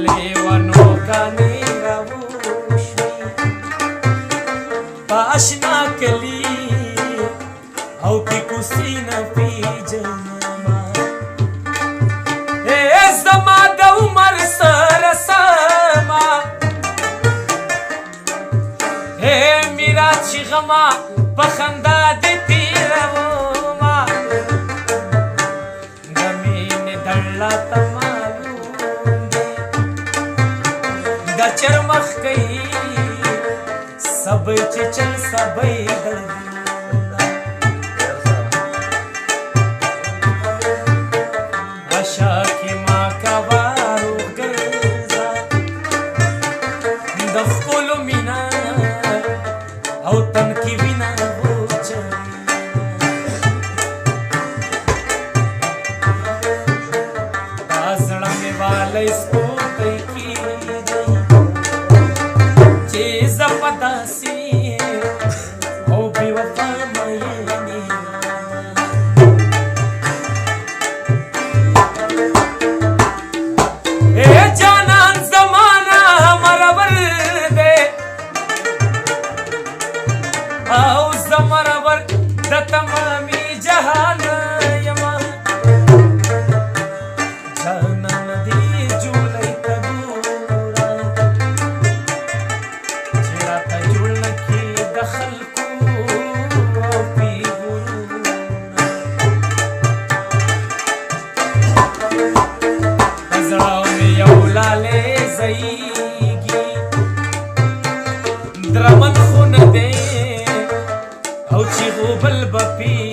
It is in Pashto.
لیوانو کانی راوشوی پاشنا کلی او کی کسی نپی جنما اے زما د عمر سر سما اے میرا چی غما بخندا دی تیروما گمین دړلا تمالون دی دا چرمخ کئی سب چچل سبئی دلونا عشا کی ماں کا وارو گرزا دخکولو مینا او تن کی وینا ہو چلی آزڑا میں والا اس کو کئی کی دی چیز پداسی او بی وفا مینی اے جانان زمانہ مرور دے او زمرور د تمامی جهان یما جانان دی جوړی تګورا چیرې ته جوړ نکي د خلکو او پیغورونه زړاو مې یو لاله زېږي درمن خو نه دی او چې غوبل بپی